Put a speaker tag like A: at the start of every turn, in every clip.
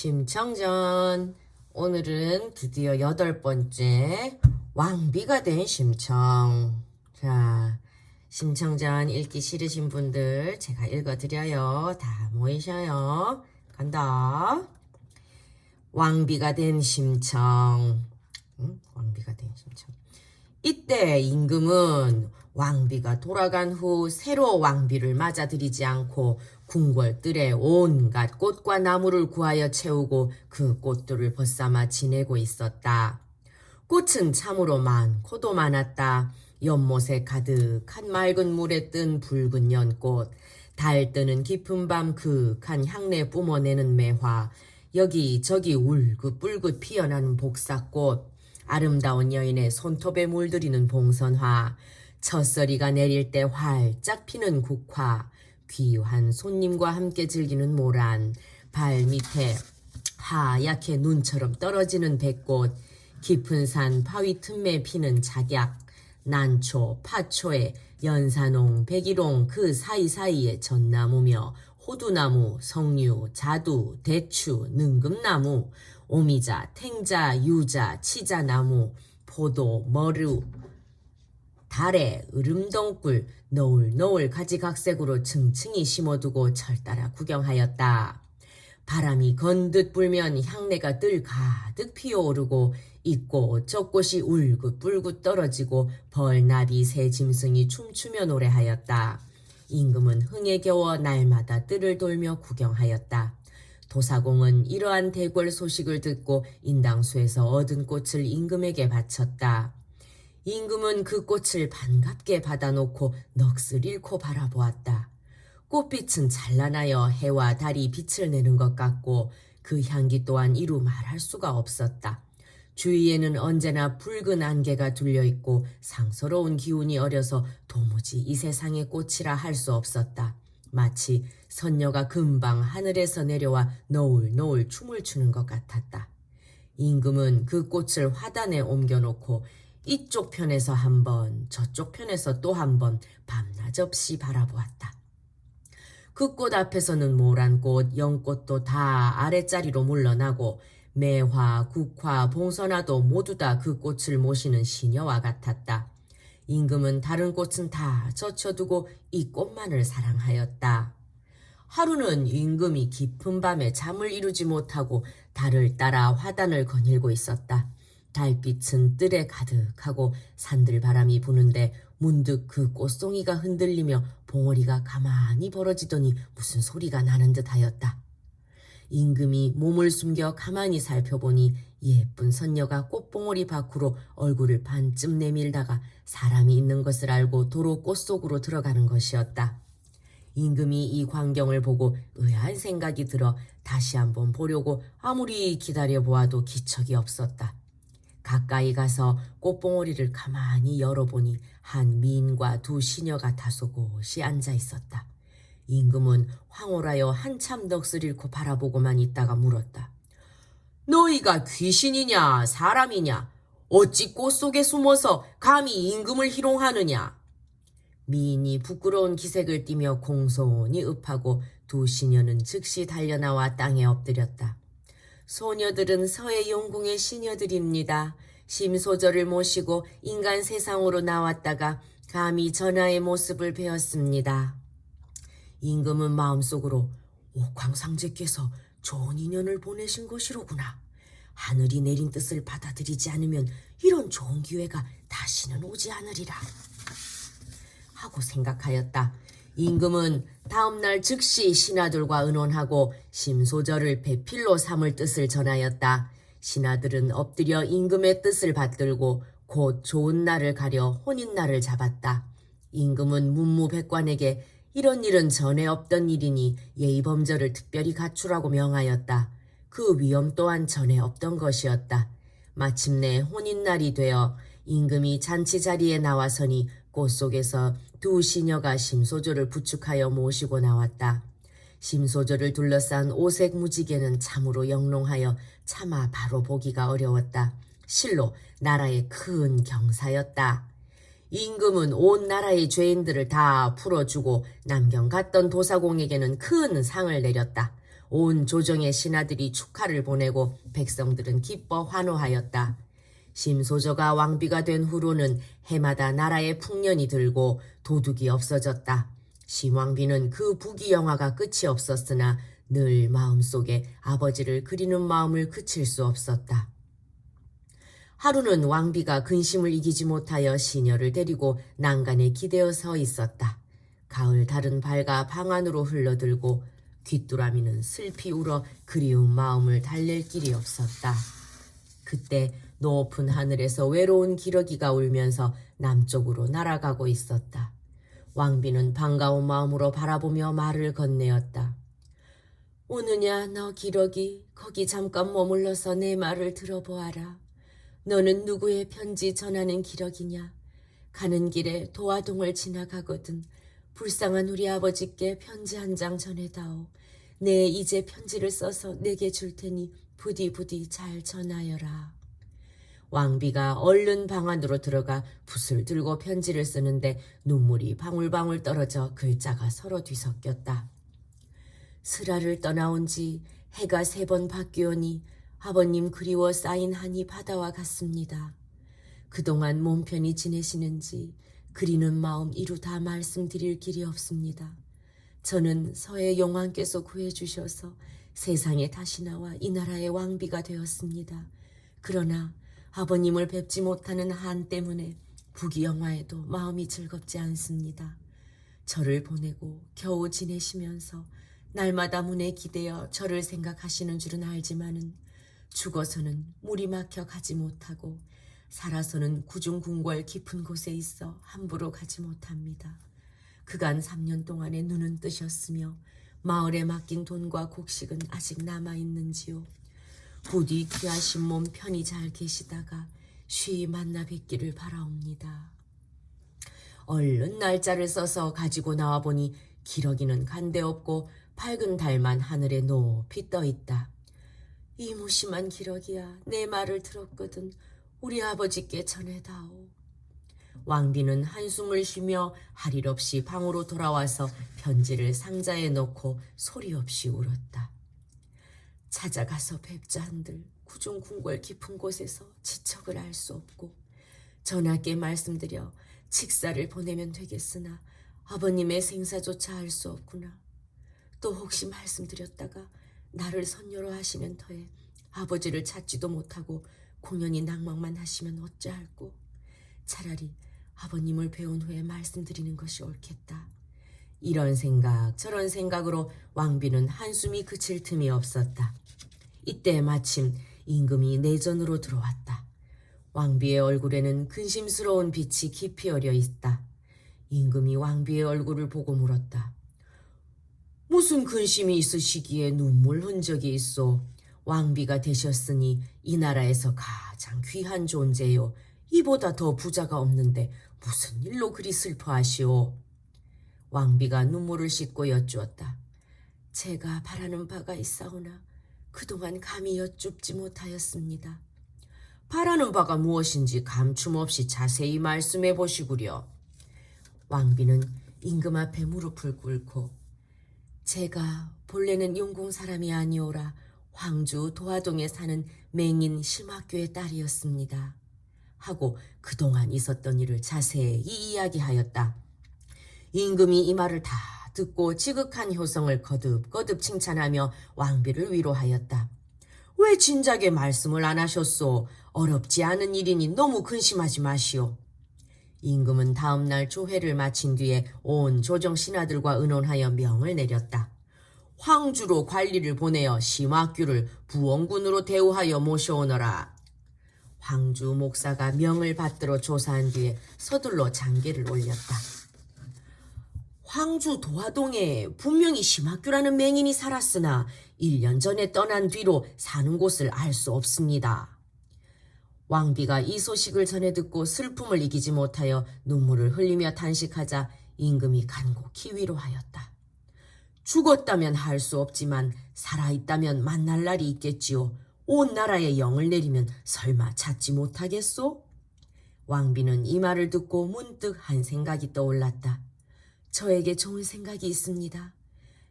A: 심청전. 오늘은 드디어 8번째 왕비가 된 심청. 자, 심청전 읽기 싫으신 분들 제가 읽어드려요. 다 모이셔요. 간다. 왕비가 된 심청. 왕비가 된 심청. 이때 임금은 왕비가 돌아간 후 새로 왕비를 맞아들이지 않고 궁궐들에 온갖 꽃과 나무를 구하여 채우고 그 꽃들을 벗삼아 지내고 있었다. 꽃은 참으로 많고도 많았다. 연못에 가득한 맑은 물에 뜬 붉은 연꽃, 달 뜨는 깊은 밤 그윽한 향내 뿜어내는 매화, 여기저기 울긋불긋 피어나는 복사꽃, 아름다운 여인의 손톱에 물들이는 봉선화, 첫서리가 내릴 때 활짝 피는 국화, 귀한 손님과 함께 즐기는 모란, 발밑에 하얗게 눈처럼 떨어지는 백꽃, 깊은 산 바위 틈에 피는 작약, 난초, 파초에 연산홍, 백일홍 그 사이사이에 전나무며 호두나무, 석류, 자두, 대추, 능금나무, 오미자, 탱자, 유자, 치자나무, 포도, 머루, 달에 으름덩굴, 너울너울 가지각색으로 층층이 심어두고 철따라 구경하였다. 바람이 건듯 불면 향내가 뜰 가득 피어오르고 이꽃 저꽃이 울긋불긋 떨어지고 벌나비 새짐승이 춤추며 노래하였다. 임금은 흥에 겨워 날마다 뜰을 돌며 구경하였다. 도사공은 이러한 대궐 소식을 듣고 인당수에서 얻은 꽃을 임금에게 바쳤다. 임금은 그 꽃을 반갑게 받아놓고 넋을 잃고 바라보았다. 꽃빛은 찬란하여 해와 달이 빛을 내는 것 같고 그 향기 또한 이루 말할 수가 없었다. 주위에는 언제나 붉은 안개가 둘려있고 상서로운 기운이 어려서 도무지 이 세상의 꽃이라 할 수 없었다. 마치 선녀가 금방 하늘에서 내려와 노을노을 춤을 추는 것 같았다. 임금은 그 꽃을 화단에 옮겨놓고 이쪽 편에서 한 번, 저쪽 편에서 또 한 번 밤낮 없이 바라보았다. 그 꽃 앞에서는 모란꽃, 연꽃도 다 아랫자리로 물러나고 매화, 국화, 봉선화도 모두 다 그 꽃을 모시는 시녀와 같았다. 임금은 다른 꽃은 다 젖혀두고 이 꽃만을 사랑하였다. 하루는 임금이 깊은 밤에 잠을 이루지 못하고 달을 따라 화단을 거닐고 있었다. 달빛은 뜰에 가득하고 산들바람이 부는데 문득 그 꽃송이가 흔들리며 봉오리가 가만히 벌어지더니 무슨 소리가 나는 듯하였다. 임금이 몸을 숨겨 가만히 살펴보니 예쁜 선녀가 꽃봉오리 밖으로 얼굴을 반쯤 내밀다가 사람이 있는 것을 알고 도로 꽃 속으로 들어가는 것이었다. 임금이 이 광경을 보고 의아한 생각이 들어 다시 한번 보려고 아무리 기다려보아도 기척이 없었다. 가까이 가서 꽃봉오리를 가만히 열어보니 한 미인과 두 시녀가 다소곳이 앉아 있었다. 임금은 황홀하여 한참 넋을 잃고 바라보고만 있다가 물었다. 너희가 귀신이냐 사람이냐? 어찌 꽃 속에 숨어서 감히 임금을 희롱하느냐? 미인이 부끄러운 기색을 띠며 공손히 읍하고 두 시녀는 즉시 달려나와 땅에 엎드렸다. 소녀들은 서해 용궁의 시녀들입니다. 심소저를 모시고 인간 세상으로 나왔다가 감히 전하의 모습을 배웠습니다. 임금은 마음속으로 옥황상제께서 좋은 인연을 보내신 것이로구나. 하늘이 내린 뜻을 받아들이지 않으면 이런 좋은 기회가 다시는 오지 않으리라 하고 생각하였다. 임금은 다음날 즉시 신하들과 의논하고 심소저를 배필로 삼을 뜻을 전하였다. 신하들은 엎드려 임금의 뜻을 받들고 곧 좋은 날을 가려 혼인날을 잡았다. 임금은 문무백관에게 이런 일은 전에 없던 일이니 예의범절을 특별히 갖추라고 명하였다. 그 위험 또한 전에 없던 것이었다. 마침내 혼인날이 되어 임금이 잔치 자리에 나와서니 꽃 속에서 두 시녀가 심소저를 부축하여 모시고 나왔다. 심소저를 둘러싼 오색 무지개는 참으로 영롱하여 차마 바로 보기가 어려웠다. 실로 나라의 큰 경사였다. 임금은 온 나라의 죄인들을 다 풀어주고 남경 갔던 도사공에게는 큰 상을 내렸다. 온 조정의 신하들이 축하를 보내고 백성들은 기뻐 환호하였다. 심소저가 왕비가 된 후로는 해마다 나라에 풍년이 들고 도둑이 없어졌다. 심왕비는 그 부귀영화가 끝이 없었으나 늘 마음속에 아버지를 그리는 마음을 그칠 수 없었다. 하루는 왕비가 근심을 이기지 못하여 시녀를 데리고 난간에 기대어 서 있었다. 가을 달은 밝아 방 안으로 흘러들고 귀뚜라미는 슬피 울어 그리운 마음을 달랠 길이 없었다. 그때 높은 하늘에서 외로운 기러기가 울면서 남쪽으로 날아가고 있었다. 왕비는 반가운 마음으로 바라보며 말을 건네었다. 오느냐 너 기러기, 거기 잠깐 머물러서 내 말을 들어보아라. 너는 누구의 편지 전하는 기러기냐? 가는 길에 도화동을 지나가거든 불쌍한 우리 아버지께 편지 한 장 전해다오. 내 이제 편지를 써서 내게 줄 테니 부디 잘 전하여라. 왕비가 얼른 방 안으로 들어가 붓을 들고 편지를 쓰는데 눈물이 방울방울 떨어져 글자가 서로 뒤섞였다. 슬아를 떠나온 지 해가 3번 바뀌오니 아버님 그리워 쌓인 한이 바다와 같습니다. 그동안 몸 편히 지내시는지 그리는 마음 이루 다 말씀드릴 길이 없습니다. 저는 서해 용왕께서 구해주셔서 세상에 다시 나와 이 나라의 왕비가 되었습니다. 그러나 아버님을 뵙지 못하는 한 때문에 부귀영화에도 마음이 즐겁지 않습니다. 저를 보내고 겨우 지내시면서 날마다 문에 기대어 저를 생각하시는 줄은 알지만은 죽어서는 물이 막혀 가지 못하고 살아서는 구중궁궐 깊은 곳에 있어 함부로 가지 못합니다. 그간 3년 동안의 눈은 뜨셨으며 마을에 맡긴 돈과 곡식은 아직 남아있는지요. 부디 귀하신 몸 편히 잘 계시다가 쉬이 만나 뵙기를 바라옵니다. 얼른 날짜를 써서 가지고 나와보니 기러기는 간데없고 밝은 달만 하늘에 높이 떠있다. 이 무심한 기러기야, 내 말을 들었거든 우리 아버지께 전해다오. 왕비는 한숨을 쉬며 할 일 없이 방으로 돌아와서 편지를 상자에 넣고 소리 없이 울었다. 찾아가서 뵙자 한들 구중궁궐 깊은 곳에서 지척을 알 수 없고 전하께 말씀드려 직사를 보내면 되겠으나 아버님의 생사조차 알 수 없구나. 또 혹시 말씀드렸다가 나를 선녀로 하시는 터에 아버지를 찾지도 못하고 공연히 낭망만 하시면 어찌할꼬. 차라리 아버님을 배운 후에 말씀드리는 것이 옳겠다. 이런 생각 저런 생각으로 왕비는 한숨이 그칠 틈이 없었다. 이때 마침 임금이 내전으로 들어왔다. 왕비의 얼굴에는 근심스러운 빛이 깊이 어려 있다. 임금이 왕비의 얼굴을 보고 물었다. 무슨 근심이 있으시기에 눈물 흔적이 있어? 왕비가 되셨으니 이 나라에서 가장 귀한 존재요. 이보다 더 부자가 없는데 무슨 일로 그리 슬퍼하시오? 왕비가 눈물을 씻고 여쭈었다. 제가 바라는 바가 있사오나 그동안 감히 여쭙지 못하였습니다. 바라는 바가 무엇인지 감춤 없이 자세히 말씀해 보시구려. 왕비는 임금 앞에 무릎을 꿇고 제가 본래는 용궁 사람이 아니오라 황주 도화동에 사는 맹인 심학교의 딸이었습니다. 하고 그동안 있었던 일을 자세히 이야기하였다. 임금이 이 말을 다 듣고 지극한 효성을 거듭거듭 칭찬하며 왕비를 위로하였다. 왜 진작에 말씀을 안 하셨소? 어렵지 않은 일이니 너무 근심하지 마시오. 임금은 다음날 조회를 마친 뒤에 온 조정 신하들과 의논하여 명을 내렸다. 황주로 관리를 보내어 심학규를 부원군으로 대우하여 모셔오너라. 황주 목사가 명을 받들어 조사한 뒤에 서둘러 장계를 올렸다. 황주 도화동에 분명히 심학규라는 맹인이 살았으나 1년 전에 떠난 뒤로 사는 곳을 알 수 없습니다. 왕비가 이 소식을 전해 듣고 슬픔을 이기지 못하여 눈물을 흘리며 탄식하자 임금이 간곡히 위로하였다. 죽었다면 할 수 없지만 살아있다면 만날 날이 있겠지요. 온 나라에 영을 내리면 설마 찾지 못하겠소? 왕비는 이 말을 듣고 문득 한 생각이 떠올랐다. 저에게 좋은 생각이 있습니다.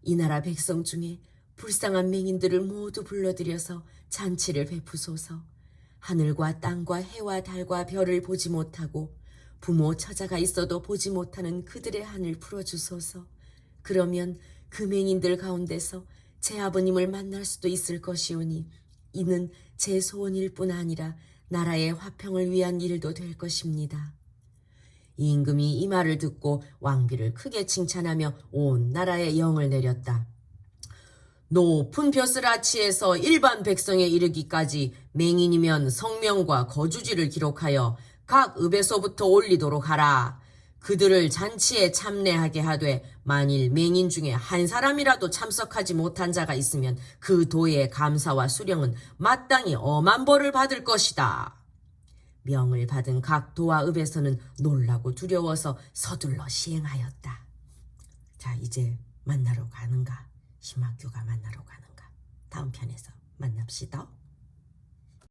A: 이 나라 백성 중에 불쌍한 맹인들을 모두 불러들여서 잔치를 베푸소서. 하늘과 땅과 해와 달과 별을 보지 못하고 부모 처자가 있어도 보지 못하는 그들의 한을 풀어주소서. 그러면 그 맹인들 가운데서 제 아버님을 만날 수도 있을 것이오니 이는 제 소원일 뿐 아니라 나라의 화평을 위한 일도 될 것입니다. 임금이 이 말을 듣고 왕비를 크게 칭찬하며 온 나라에 영을 내렸다. 높은 벼슬 아치에서 일반 백성에 이르기까지 맹인이면 성명과 거주지를 기록하여 각 읍에서부터 올리도록 하라. 그들을 잔치에 참례하게 하되 만일 맹인 중에 한 사람이라도 참석하지 못한 자가 있으면 그 도의 감사와 수령은 마땅히 엄한 벌을 받을 것이다. 명을 받은 각 도와 읍에서는 놀라고 두려워서 서둘러 시행하였다. 자, 이제 만나러 가는가? 심학교가 만나러 가는가? 다음 편에서 만납시다.